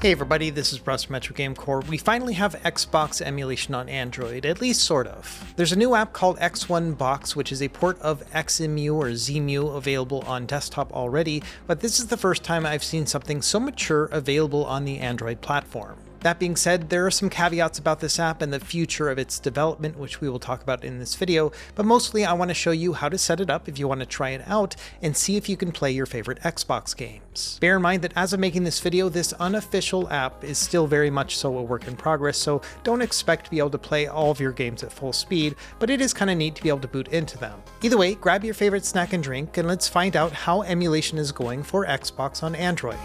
Hey everybody, this is Russ from Metro Game Core. We finally have Xbox emulation on Android, at least sort of. There's a new app called X1 Box, which is a port of Xemu or Xemu available on desktop already, but this is the first time I've seen something so mature available on the Android platform. That being said, there are some caveats about this app and the future of its development, which we will talk about in this video, but mostly I want to show you how to set it up if you want to try it out and see if you can play your favorite Xbox games. Bear in mind that as of making this video, this unofficial app is still very much so a work in progress, so don't expect to be able to play all of your games at full speed, but it is kind of neat to be able to boot into them. Either way, grab your favorite snack and drink, and let's find out how emulation is going for Xbox on Android.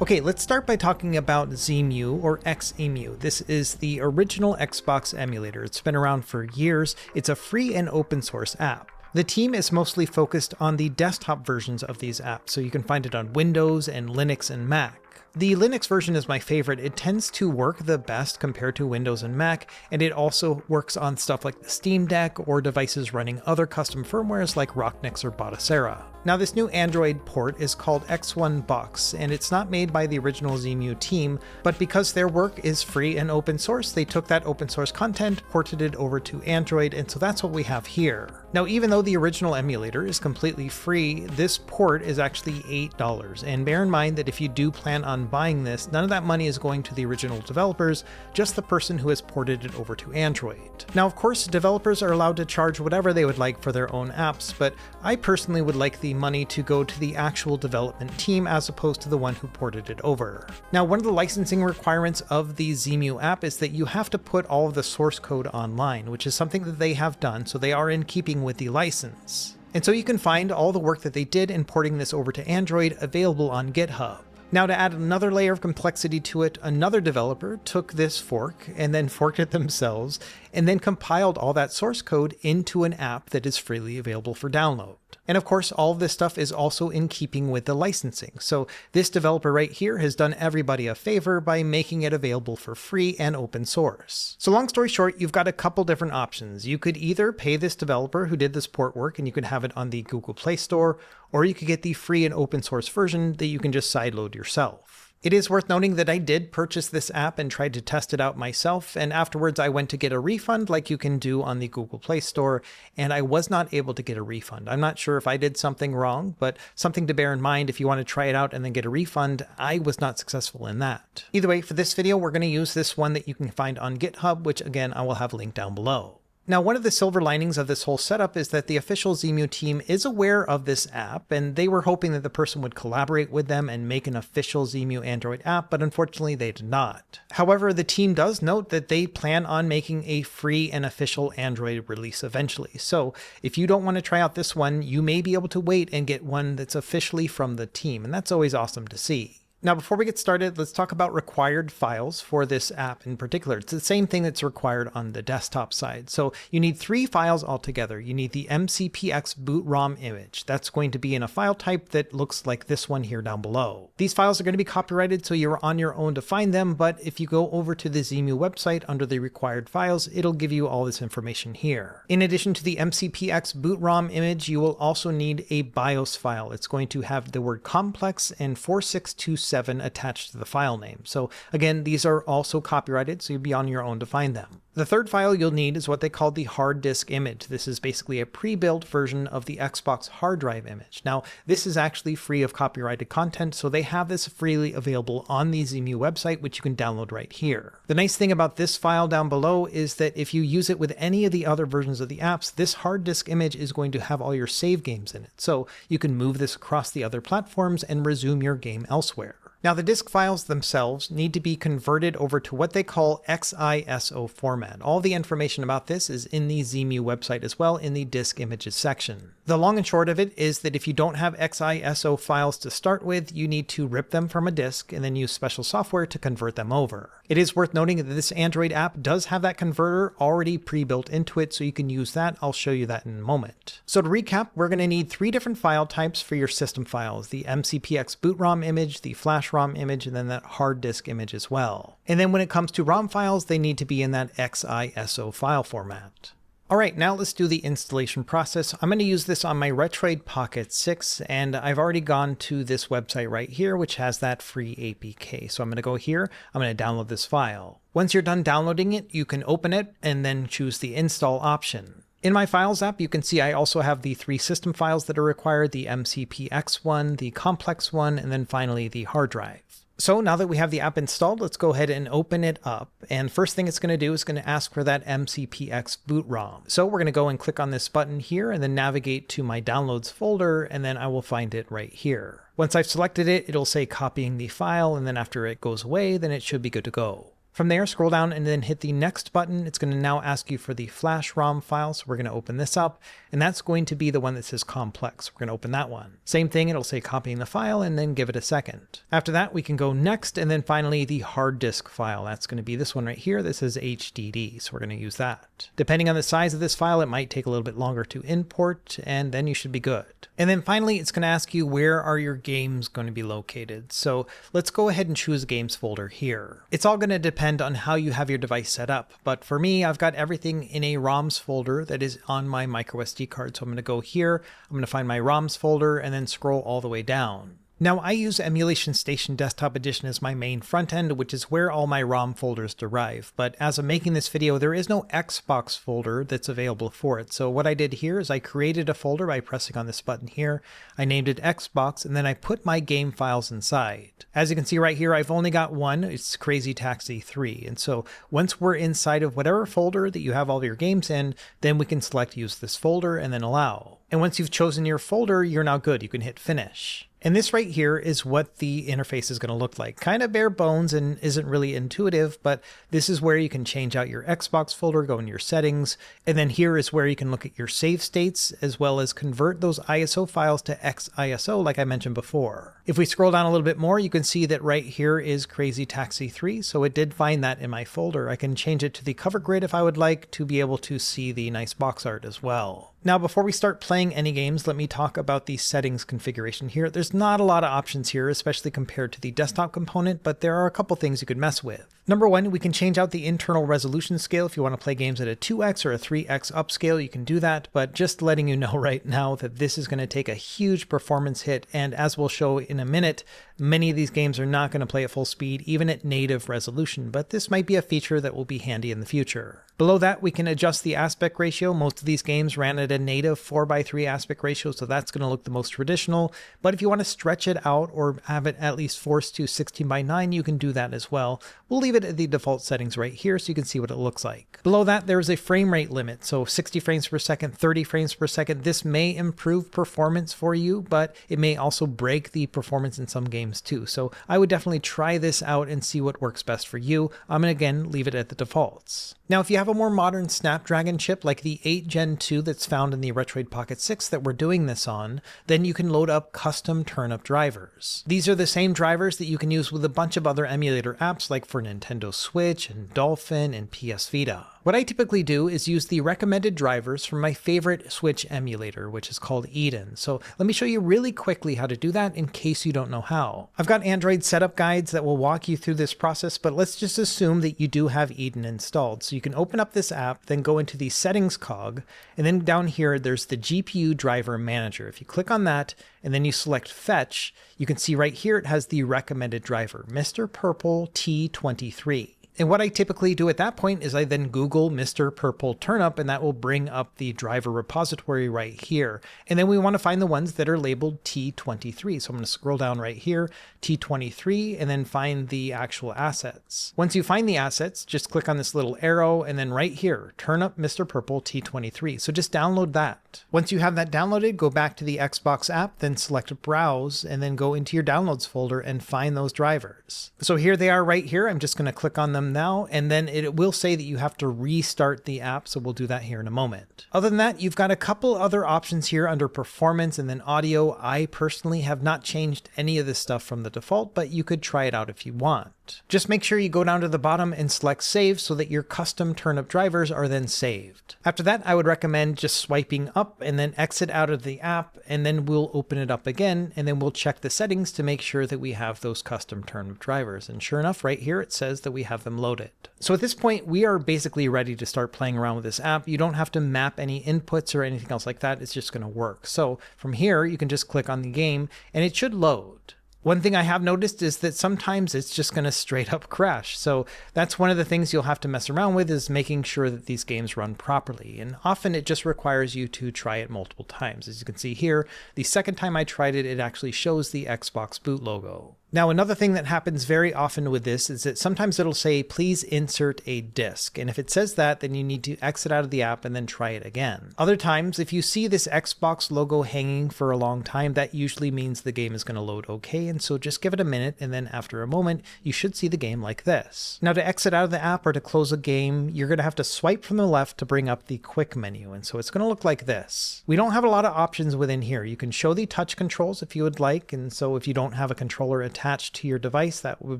Okay, let's start by talking about Xemu or Xemu. This is the original Xbox emulator. It's been around for years. It's a free and open source app. The team is mostly focused on the desktop versions of these apps, so you can find it on Windows and Linux and Mac. The Linux version is my favorite. It tends to work the best compared to Windows and Mac, and it also works on stuff like the Steam Deck or devices running other custom firmwares like ROCKNIX or Batocera. Now this new Android port is called X1 Box, and it's not made by the original Xemu team, but because their work is free and open source, they took that open source content, ported it over to Android, and so that's what we have here. Now even though the original emulator is completely free, this port is actually $8, and bear in mind that if you do plan on buying this, none of that money is going to the original developers, just the person who has ported it over to Android. Now of course, developers are allowed to charge whatever they would like for their own apps, but I personally would like the money to go to the actual development team as opposed to the one who ported it over. Now, one of the licensing requirements of the Xemu app is that you have to put all of the source code online, which is something that they have done, so they are in keeping with the license. And so you can find all the work that they did in porting this over to Android available on GitHub. Now to add another layer of complexity to it, another developer took this fork and then forked it themselves and then compiled all that source code into an app that is freely available for download. And of course, all of this stuff is also in keeping with the licensing. So this developer right here has done everybody a favor by making it available for free and open source. So long story short, you've got a couple different options. You could either pay this developer who did this port work and you could have it on the Google Play Store, or you could get the free and open source version that you can just sideload yourself. It is worth noting that I did purchase this app and tried to test it out myself, and afterwards I went to get a refund like you can do on the Google Play Store, and I was not able to get a refund. I'm not sure if I did something wrong, but something to bear in mind if you want to try it out and then get a refund, I was not successful in that. Either way, for this video, we're going to use this one that you can find on GitHub, which again, I will have linked down below. Now, one of the silver linings of this whole setup is that the official Xemu team is aware of this app, and they were hoping that the person would collaborate with them and make an official Xemu Android app, but unfortunately they did not. However, the team does note that they plan on making a free and official Android release eventually. So if you don't want to try out this one, you may be able to wait and get one that's officially from the team, and that's always awesome to see. Now, before we get started, let's talk about required files for this app in particular. It's the same thing that's required on the desktop side. So you need 3 files altogether. You need the MCPX boot ROM image. That's going to be in a file type that looks like this one here down below. These files are going to be copyrighted, so you're on your own to find them, but if you go over to the Xemu website under the required files, it'll give you all this information here. In addition to the MCPX boot ROM image, you will also need a BIOS file. It's going to have the word complex and 4627 attached to the file name. So again, these are also copyrighted, so you'll be on your own to find them. The third file you'll need is what they call the hard disk image. This is basically a pre-built version of the Xbox hard drive image. Now, this is actually free of copyrighted content, so they have this freely available on the Xemu website, which you can download right here. The nice thing about this file down below is that if you use it with any of the other versions of the apps, this hard disk image is going to have all your save games in it. So you can move this across the other platforms and resume your game elsewhere. Now, the disk files themselves need to be converted over to what they call XISO format. All the information about this is in the Xemu website as well in the disk images section. The long and short of it is that if you don't have XISO files to start with, you need to rip them from a disk and then use special software to convert them over. It is worth noting that this Android app does have that converter already pre-built into it, so you can use that. I'll show you that in a moment. So to recap, we're going to need 3 different file types for your system files: the MCPX boot ROM image, the flash ROM image, and then that hard disk image as well. And then when it comes to ROM files, they need to be in that XISO file format. Alright, now let's do the installation process. I'm going to use this on my Retroid Pocket 6, and I've already gone to this website right here, which has that free APK. So I'm going to go here, I'm going to download this file. Once you're done downloading it, you can open it and then choose the install option. In my Files app, you can see I also have the 3 system files that are required, the MCPX one, the complex one, and then finally the hard drive. So now that we have the app installed, let's go ahead and open it up. And first thing it's going to do is going to ask for that MCPX boot ROM. So we're going to go and click on this button here and then navigate to my downloads folder, and then I will find it right here. Once I've selected it, it'll say copying the file, and then after it goes away, then it should be good to go. From there, scroll down and then hit the next button. It's going to now ask you for the flash ROM file. So we're going to open this up, and that's going to be the one that says complex. We're going to open that one. Same thing, it'll say copying the file and then give it a second. After that, we can go next, and then finally the hard disk file. That's going to be this one right here. This is HDD, so we're going to use that. Depending on the size of this file, it might take a little bit longer to import, and then you should be good. And then finally, it's going to ask you where are your games going to be located. So let's go ahead and choose a games folder here. It's all going to depend on how you have your device set up, but for me, I've got everything in a ROMs folder that is on my microSD card. So I'm going to go here, I'm going to find my ROMs folder and then scroll all the way down. Now I use Emulation Station Desktop Edition as my main front end, which is where all my ROM folders derive. But as I'm making this video, there is no Xbox folder that's available for it. So what I did here is I created a folder by pressing on this button here. I named it Xbox, and then I put my game files inside. As you can see right here, I've only got one. It's Crazy Taxi 3. And so once we're inside of whatever folder that you have all your games in, then we can select use this folder and then allow. And once you've chosen your folder, you're now good. You can hit finish. And this right here is what the interface is going to look like. Kind of bare bones and isn't really intuitive, but this is where you can change out your Xbox folder, go into your settings, and then here is where you can look at your save states, as well as convert those ISO files to XISO like I mentioned before. If we scroll down a little bit more, you can see that right here is Crazy Taxi 3, so it did find that in my folder. I can change it to the cover grid if I would like to be able to see the nice box art as well. Now, before we start playing any games, let me talk about the settings configuration here. There's not a lot of options here, especially compared to the desktop component, but there are a couple things you could mess with. Number one, we can change out the internal resolution scale. If you want to play games at a 2x or a 3x upscale, you can do that, but just letting you know right now that this is going to take a huge performance hit, and as we'll show in a minute, many of these games are not going to play at full speed, even at native resolution, but this might be a feature that will be handy in the future. Below that, we can adjust the aspect ratio. Most of these games ran at a native 4:3 aspect ratio, so that's going to look the most traditional, but if you want to stretch it out or have it at least forced to 16:9, you can do that as well. We'll leave it at the default settings right here so you can see what it looks like. Below that, there is a frame rate limit, so 60 frames per second, 30 frames per second. This may improve performance for you, but it may also break the performance in some games too. So I would definitely try this out and see what works best for you. I'm going to again leave it at the defaults. Now, if you have a more modern Snapdragon chip like the 8 Gen 2 that's found in the Retroid Pocket 6 that we're doing this on, then you can load up custom turnip drivers. These are the same drivers that you can use with a bunch of other emulator apps like for Nintendo Switch and Dolphin and PS Vita. What I typically do is use the recommended drivers from my favorite Switch emulator, which is called Odin. So let me show you really quickly how to do that in case you don't know how. I've got Android setup guides that will walk you through this process, but let's just assume that you do have Odin installed. So you can open up this app, then go into the settings cog, and then down here, there's the GPU driver manager. If you click on that, and then you select fetch, you can see right here, it has the recommended driver, Mr. Purple T23. And what I typically do at that point is I then Google Mr. Purple Turnip, and that will bring up the driver repository right here. And then we want to find the ones that are labeled T23. So I'm going to scroll down right here, T23, and then find the actual assets. Once you find the assets, just click on this little arrow, and then right here, Turnip Mr. Purple T23. So just download that. Once you have that downloaded, go back to the Xbox app, then select Browse, and then go into your Downloads folder and find those drivers. So here they are right here. I'm just going to click on them now, and then it will say that you have to restart the app, so we'll do that here in a moment. Other than that, you've got a couple other options here under performance and then audio. I personally have not changed any of this stuff from the default, but you could try it out if you want. Just make sure you go down to the bottom and select save so that your custom turnip drivers are then saved. After that, I would recommend just swiping up and then exit out of the app, and then we'll open it up again, and then we'll check the settings to make sure that we have those custom turnip drivers. And sure enough, right here, it says that we have them them loaded. So at this point, we are basically ready to start playing around with this app. You don't have to map any inputs or anything else like that. It's just going to work. So from here, you can just click on the game and it should load. One thing I have noticed is that sometimes it's just going to straight up crash. So that's one of the things you'll have to mess around with, is making sure that these games run properly. And often it just requires you to try it multiple times. As you can see here, the second time I tried it, it actually shows the Xbox boot logo. Now, another thing that happens very often with this is that sometimes it'll say, please insert a disk. And if it says that, then you need to exit out of the app and then try it again. Other times, if you see this Xbox logo hanging for a long time, that usually means the game is going to load okay. And so just give it a minute, and then after a moment, you should see the game like this. Now, to exit out of the app or to close a game, you're going to have to swipe from the left to bring up the quick menu. And so it's going to look like this. We don't have a lot of options within here. You can show the touch controls if you would like. And so if you don't have a controller attached to your device, that would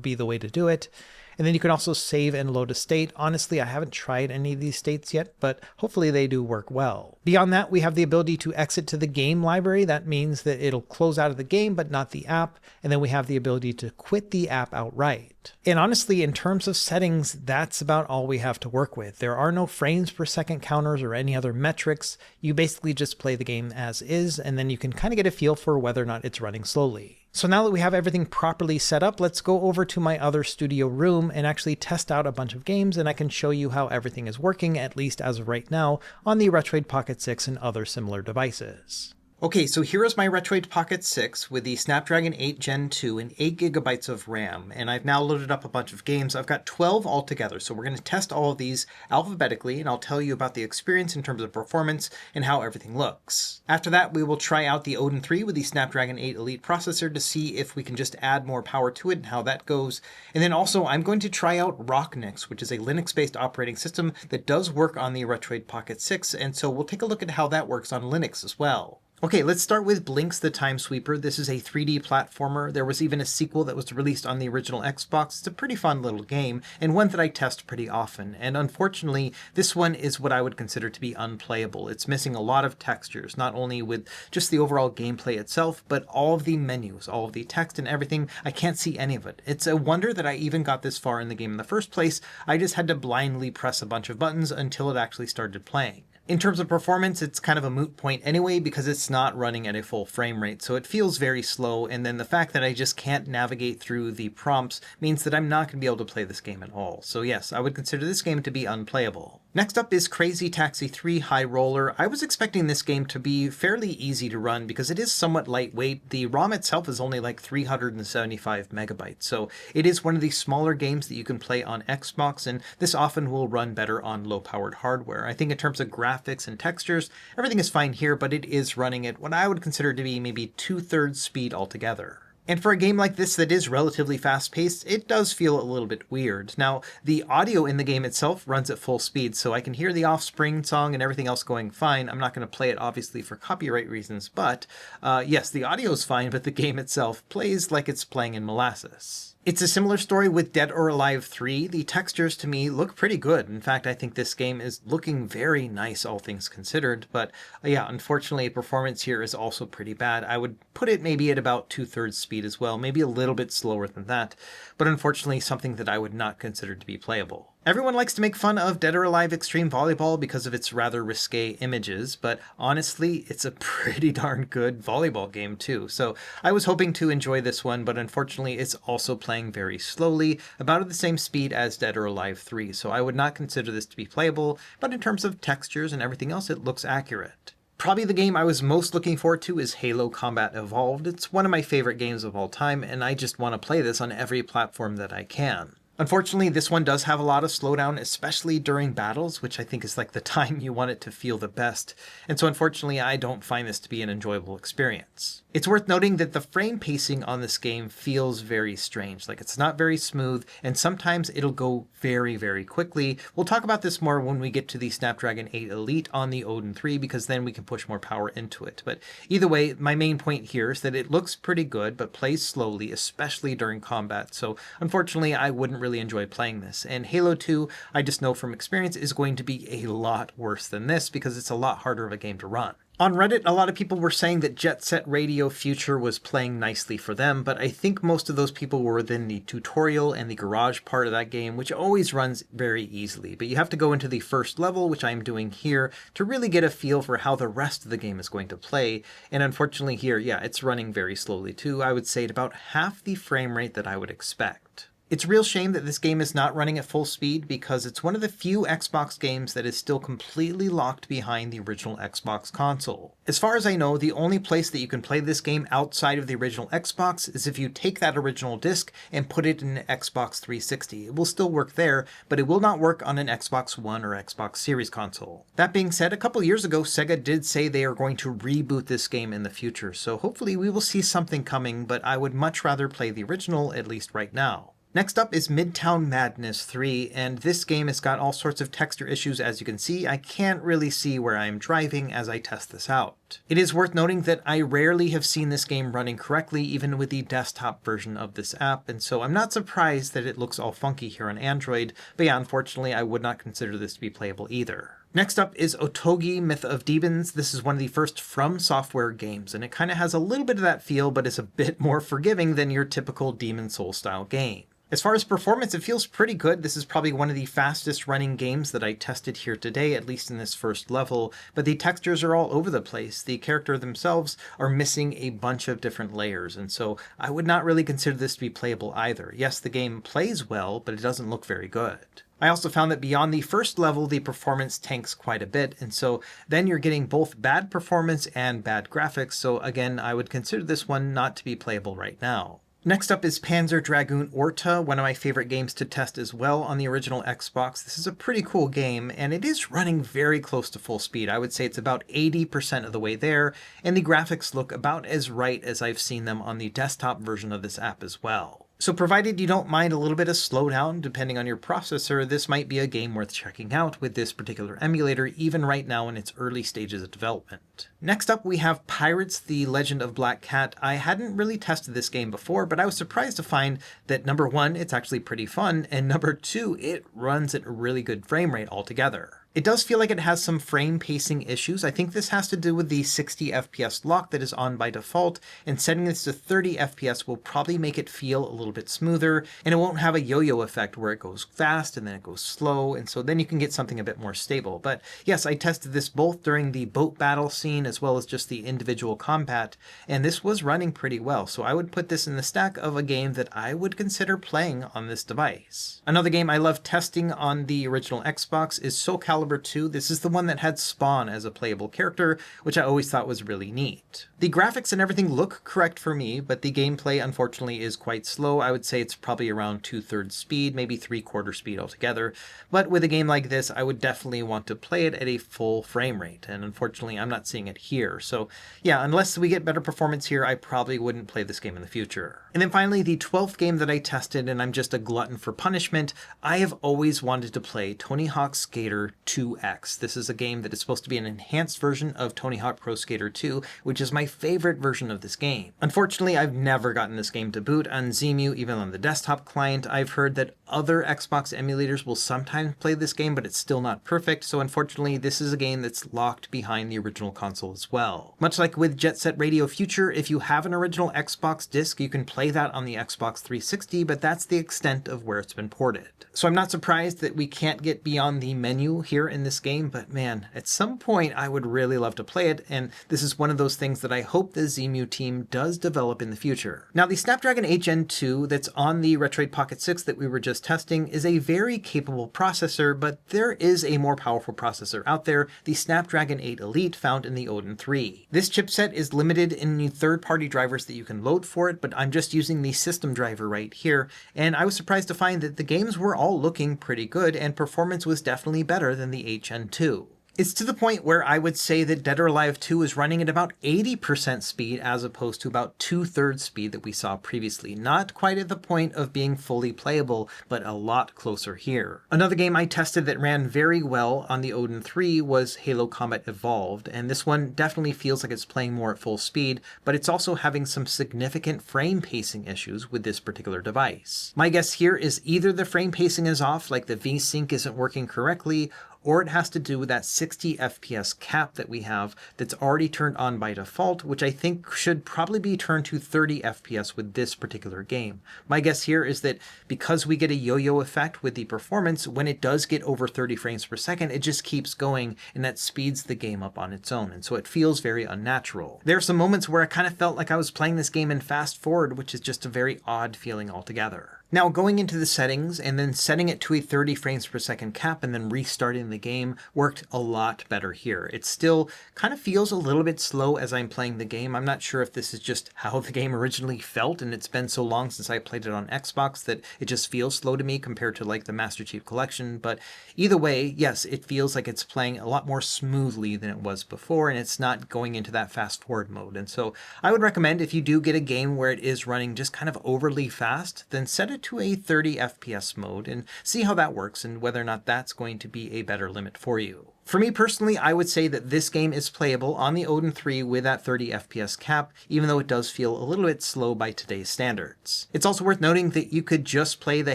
be the way to do it. And then you can also save and load a state. Honestly, I haven't tried any of these states yet, but hopefully they do work well. Beyond that, we have the ability to exit to the game library. That means that it'll close out of the game, but not the app. And then we have the ability to quit the app outright. And honestly, in terms of settings, that's about all we have to work with. There are no frames per second counters or any other metrics. You basically just play the game as is, and then you can kind of get a feel for whether or not it's running slowly. So now that we have everything properly set up, let's go over to my other studio room and actually test out a bunch of games, and I can show you how everything is working, at least as of right now, on the Retroid Pocket 6 and other similar devices. Okay, so here is my Retroid Pocket 6 with the Snapdragon 8 Gen 2 and 8 gigabytes of RAM, and I've now loaded up a bunch of games. I've got 12 altogether, so we're going to test all of these alphabetically, and I'll tell you about the experience in terms of performance and how everything looks. After that, we will try out the Odin 3 with the Snapdragon 8 Elite processor to see if we can just add more power to it and how that goes. And then also, I'm going to try out ROCKNIX, which is a Linux-based operating system that does work on the Retroid Pocket 6, and so we'll take a look at how that works on Linux as well. Okay, let's start with Blinx the Time Sweeper. This is a 3D platformer. There was even a sequel that was released on the original Xbox. It's a pretty fun little game, and one that I test pretty often. And unfortunately, this one is what I would consider to be unplayable. It's missing a lot of textures, not only with just the overall gameplay itself, but all of the menus, all of the text and everything. I can't see any of it. It's a wonder that I even got this far in the game in the first place. I just had to blindly press a bunch of buttons until it actually started playing. In terms of performance, it's kind of a moot point anyway because it's not running at a full frame rate, so it feels very slow, and then the fact that I just can't navigate through the prompts means that I'm not going to be able to play this game at all. So yes, I would consider this game to be unplayable. Next up is Crazy Taxi 3 High Roller. I was expecting this game to be fairly easy to run because it is somewhat lightweight. The ROM itself is only like 375 megabytes, so it is one of the smaller games that you can play on Xbox, and this often will run better on low-powered hardware. I think in terms of graphics and textures, everything is fine here, but it is running at what I would consider to be maybe 2/3 speed altogether. And for a game like this that is relatively fast-paced, it does feel a little bit weird. Now, the audio in the game itself runs at full speed, so I can hear the Offspring song and everything else going fine. I'm not going to play it, obviously, for copyright reasons, but yes, the audio is fine, but the game itself plays like it's playing in molasses. It's a similar story with Dead or Alive 3. The textures to me look pretty good. In fact, I think this game is looking very nice, all things considered. But yeah, unfortunately, performance here is also pretty bad. I would put it maybe at about 2/3 speed as well, maybe a little bit slower than that. But unfortunately, something that I would not consider to be playable. Everyone likes to make fun of Dead or Alive Extreme Volleyball because of its rather risque images, but honestly, it's a pretty darn good volleyball game too. So I was hoping to enjoy this one, but unfortunately, it's also playing very slowly, about at the same speed as Dead or Alive 3. So I would not consider this to be playable, but in terms of textures and everything else, it looks accurate. Probably the game I was most looking forward to is Halo Combat Evolved. It's one of my favorite games of all time, and I just want to play this on every platform that I can. Unfortunately, this one does have a lot of slowdown, especially during battles, which I think is like the time you want it to feel the best. And so unfortunately, I don't find this to be an enjoyable experience. It's worth noting that the frame pacing on this game feels very strange. Like, it's not very smooth, and sometimes it'll go very, very quickly. We'll talk about this more when we get to the Snapdragon 8 Elite on the Odin 3, because then we can push more power into it. But either way, my main point here is that it looks pretty good, but plays slowly, especially during combat. So unfortunately, I wouldn't really enjoy playing this. And Halo 2, I just know from experience, is going to be a lot worse than this because it's a lot harder of a game to run. On Reddit, a lot of people were saying that Jet Set Radio Future was playing nicely for them, but I think most of those people were within the tutorial and the garage part of that game, which always runs very easily. But you have to go into the first level, which I'm doing here, to really get a feel for how the rest of the game is going to play. And unfortunately here, yeah, it's running very slowly too. I would say at about half the frame rate that I would expect. It's a real shame that this game is not running at full speed because it's one of the few Xbox games that is still completely locked behind the original Xbox console. As far as I know, the only place that you can play this game outside of the original Xbox is if you take that original disc and put it in an Xbox 360. It will still work there, but it will not work on an Xbox One or Xbox Series console. That being said, a couple years ago, Sega did say they are going to reboot this game in the future, so hopefully we will see something coming, but I would much rather play the original, at least right now. Next up is Midtown Madness 3, and this game has got all sorts of texture issues as you can see. I can't really see where I'm driving as I test this out. It is worth noting that I rarely have seen this game running correctly even with the desktop version of this app, and so I'm not surprised that it looks all funky here on Android, but yeah, unfortunately I would not consider this to be playable either. Next up is Otogi Myth of Demons. This is one of the first From Software games, and it kind of has a little bit of that feel, but is a bit more forgiving than your typical Demon Souls style game. As far as performance, it feels pretty good. This is probably one of the fastest running games that I tested here today, at least in this first level, but the textures are all over the place. The characters themselves are missing a bunch of different layers, and so I would not really consider this to be playable either. Yes, the game plays well, but it doesn't look very good. I also found that beyond the first level, the performance tanks quite a bit, and so then you're getting both bad performance and bad graphics, so again, I would consider this one not to be playable right now. Next up is Panzer Dragoon Orta, one of my favorite games to test as well on the original Xbox. This is a pretty cool game, and it is running very close to full speed. I would say it's about 80% of the way there, and the graphics look about as right as I've seen them on the desktop version of this app as well. So provided you don't mind a little bit of slowdown depending on your processor, this might be a game worth checking out with this particular emulator, even right now in its early stages of development. Next up we have Pirates: The Legend of Black Cat. I hadn't really tested this game before, but I was surprised to find that number one, it's actually pretty fun, and number two, it runs at a really good frame rate altogether. It does feel like it has some frame pacing issues. I think this has to do with the 60 FPS lock that is on by default, and setting this to 30 FPS will probably make it feel a little bit smoother, and it won't have a yo-yo effect where it goes fast and then it goes slow, and so then you can get something a bit more stable. But yes, I tested this both during the boat battle scene as well as just the individual combat, and this was running pretty well, so I would put this in the stack of a game that I would consider playing on this device. Another game I love testing on the original Xbox is Soul Calibur 2. This is the one that had Spawn as a playable character, which I always thought was really neat. The graphics and everything look correct for me, but the gameplay unfortunately is quite slow. I would say it's probably around 2/3 speed, maybe 3/4 speed altogether. But with a game like this, I would definitely want to play it at a full frame rate, and unfortunately I'm not seeing it here. So yeah, unless we get better performance here, I probably wouldn't play this game in the future. And then finally, the 12th game that I tested, and I'm just a glutton for punishment, I have always wanted to play Tony Hawk's Skater 2X. This is a game that is supposed to be an enhanced version of Tony Hawk Pro Skater 2, which is my favorite version of this game. Unfortunately, I've never gotten this game to boot on Xemu, even on the desktop client. I've heard that other Xbox emulators will sometimes play this game, but it's still not perfect, so unfortunately this is a game that's locked behind the original console as well. Much like with Jet Set Radio Future, if you have an original Xbox disc, you can play that on the Xbox 360, but that's the extent of where it's been ported. So I'm not surprised that we can't get beyond the menu here in this game, but man, at some point I would really love to play it, and this is one of those things that I hope the Xemu team does develop in the future. Now, the Snapdragon 8 Gen 2 that's on the Retroid Pocket 6 that we were just testing is a very capable processor, but there is a more powerful processor out there, the Snapdragon 8 Elite found in the Odin 3. This chipset is limited in the third-party drivers that you can load for it, but I'm just using the system driver right here, and I was surprised to find that the games were all looking pretty good, and performance was definitely better than the 8 Gen 2. It's to the point where I would say that Dead or Alive 2 is running at about 80% speed as opposed to about 2/3 speed that we saw previously. Not quite at the point of being fully playable, but a lot closer here. Another game I tested that ran very well on the Odin 3 was Halo Combat Evolved, and this one definitely feels like it's playing more at full speed, but it's also having some significant frame pacing issues with this particular device. My guess here is either the frame pacing is off, like the VSync isn't working correctly, or it has to do with that 60 FPS cap that we have that's already turned on by default, which I think should probably be turned to 30 FPS with this particular game. My guess here is that because we get a yo-yo effect with the performance, when it does get over 30 frames per second, it just keeps going, and that speeds the game up on its own, and so it feels very unnatural. There are some moments where I kind of felt like I was playing this game in fast forward, which is just a very odd feeling altogether. Now, going into the settings and then setting it to a 30 frames per second cap and then restarting the game worked a lot better here. It still kind of feels a little bit slow as I'm playing the game. I'm not sure if this is just how the game originally felt, and it's been so long since I played it on Xbox that it just feels slow to me compared to like the Master Chief Collection. But either way, yes, it feels like it's playing a lot more smoothly than it was before, and it's not going into that fast forward mode. And so I would recommend, if you do get a game where it is running just kind of overly fast, then set it to a 30 FPS mode and see how that works and whether or not that's going to be a better limit for you. For me personally, I would say that this game is playable on the Odin 3 with that 30 FPS cap, even though it does feel a little bit slow by today's standards. It's also worth noting that you could just play the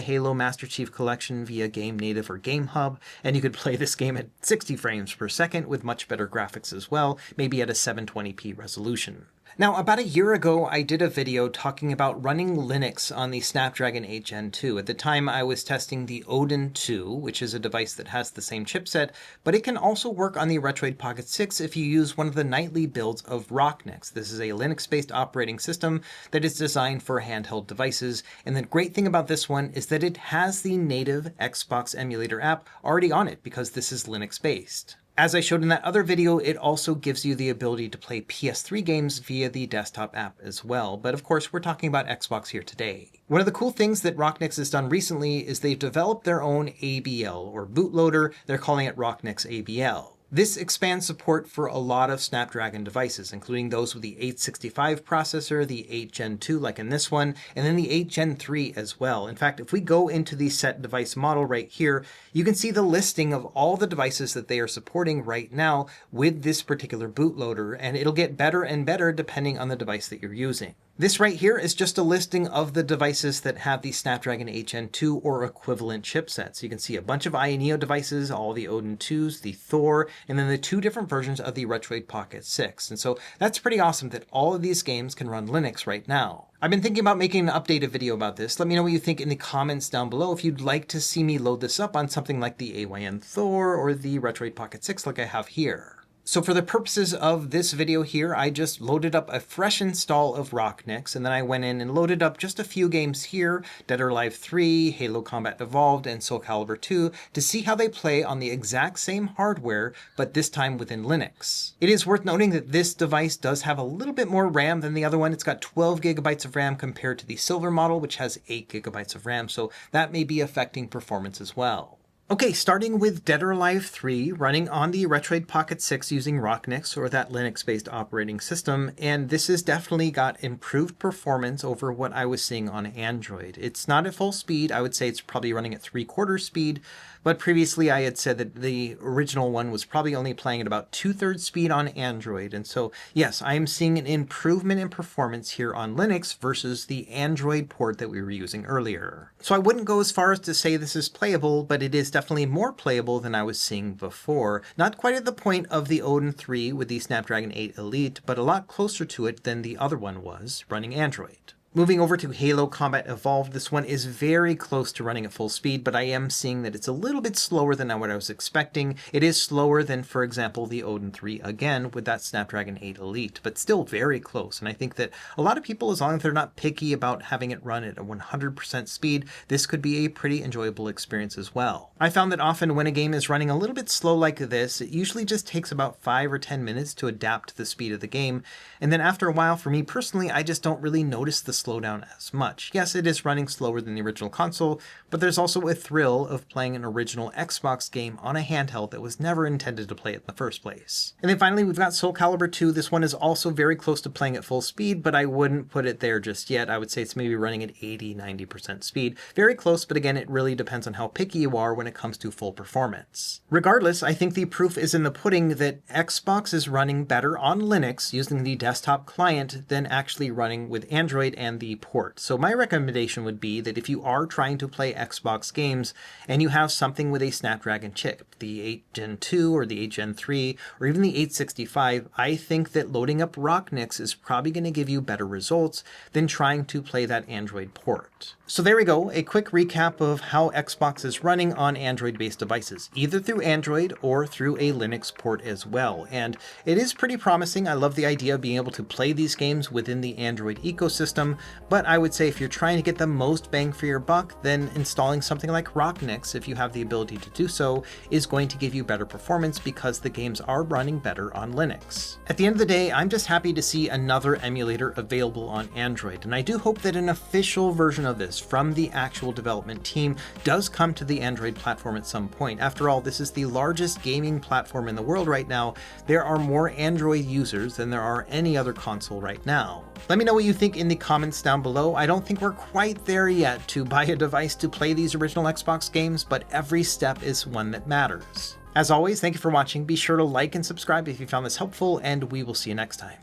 Halo Master Chief Collection via Game Native or Game Hub, and you could play this game at 60 frames per second with much better graphics as well, maybe at a 720p resolution. Now, about a year ago, I did a video talking about running Linux on the Snapdragon 8 Gen 2. At the time, I was testing the Odin 2, which is a device that has the same chipset, but it can also work on the Retroid Pocket 6 if you use one of the nightly builds of ROCKNIX. This is a Linux-based operating system that is designed for handheld devices, and the great thing about this one is that it has the native Xbox emulator app already on it because this is Linux-based. As I showed in that other video, it also gives you the ability to play PS3 games via the desktop app as well, but of course we're talking about Xbox here today. One of the cool things that ROCKNIX has done recently is they've developed their own ABL, or bootloader. They're calling it ROCKNIX ABL. This expands support for a lot of Snapdragon devices, including those with the 865 processor, the 8 Gen 2 like in this one, and then the 8 Gen 3 as well. In fact, if we go into the set device model right here, you can see the listing of all the devices that they are supporting right now with this particular bootloader, and it'll get better and better depending on the device that you're using. This right here is just a listing of the devices that have the Snapdragon 8 Gen 2 or equivalent chipsets. You can see a bunch of Neo devices, all the Odin 2s, the Thor, and then the two different versions of the Retroid Pocket 6. And so that's pretty awesome that all of these games can run Linux right now. I've been thinking about making an updated video about this. Let me know what you think in the comments down below if you'd like to see me load this up on something like the AYN Thor or the Retroid Pocket 6 like I have here. So for the purposes of this video here, I just loaded up a fresh install of ROCKNIX, and then I went in and loaded up just a few games here, Dead or Alive 3, Halo Combat Evolved, and Soul Calibur 2, to see how they play on the exact same hardware, but this time within Linux. It is worth noting that this device does have a little bit more RAM than the other one. It's got 12 gigabytes of RAM compared to the Silver model, which has 8 gigabytes of RAM, so that may be affecting performance as well. Okay, starting with Dead or Alive 3, running on the Retroid Pocket 6 using ROCKNIX, or that Linux-based operating system, and this has definitely got improved performance over what I was seeing on Android. It's not at full speed. I would say it's probably running at 3/4 speed, but previously I had said that the original one was probably only playing at about 2/3 speed on Android, and so yes, I am seeing an improvement in performance here on Linux versus the Android port that we were using earlier. So I wouldn't go as far as to say this is playable, but it is definitely more playable than I was seeing before. Not quite at the point of the Odin 3 with the Snapdragon 8 Elite, but a lot closer to it than the other one was running Android. Moving over to Halo Combat Evolved, this one is very close to running at full speed, but I am seeing that it's a little bit slower than what I was expecting. It is slower than, for example, the Odin 3 again with that Snapdragon 8 Elite, but still very close. And I think that a lot of people, as long as they're not picky about having it run at a 100% speed, this could be a pretty enjoyable experience as well. I found that often when a game is running a little bit slow like this, it usually just takes about 5 or 10 minutes to adapt to the speed of the game. And then after a while, for me personally, I just don't really notice the slowdown as much. Yes, it is running slower than the original console, but there's also a thrill of playing an original Xbox game on a handheld that was never intended to play it in the first place. And then finally, we've got Soul Calibur 2. This one is also very close to playing at full speed, but I wouldn't put it there just yet. I would say it's maybe running at 80-90% speed. Very close, but again, it really depends on how picky you are when it comes to full performance. Regardless, I think the proof is in the pudding that Xbox is running better on Linux using the desktop client than actually running with Android and and the port. So my recommendation would be that if you are trying to play Xbox games and you have something with a Snapdragon chip, the 8 Gen 2 or the 8 Gen 3 or even the 865, I think that loading up ROCKNIX is probably going to give you better results than trying to play that Android port. So there we go, a quick recap of how Xbox is running on Android-based devices, either through Android or through a Linux port as well. And it is pretty promising. I love the idea of being able to play these games within the Android ecosystem, but I would say if you're trying to get the most bang for your buck, then installing something like ROCKNIX, if you have the ability to do so, is going to give you better performance because the games are running better on Linux. At the end of the day, I'm just happy to see another emulator available on Android, and I do hope that an official version of this from the actual development team does come to the Android platform at some point. After all, this is the largest gaming platform in the world right now. There are more Android users than there are any other console right now. Let me know what you think in the comments down below. I don't think we're quite there yet to buy a device to play these original Xbox games, but every step is one that matters. As always, thank you for watching. Be sure to like and subscribe if you found this helpful, and we will see you next time.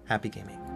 Happy gaming.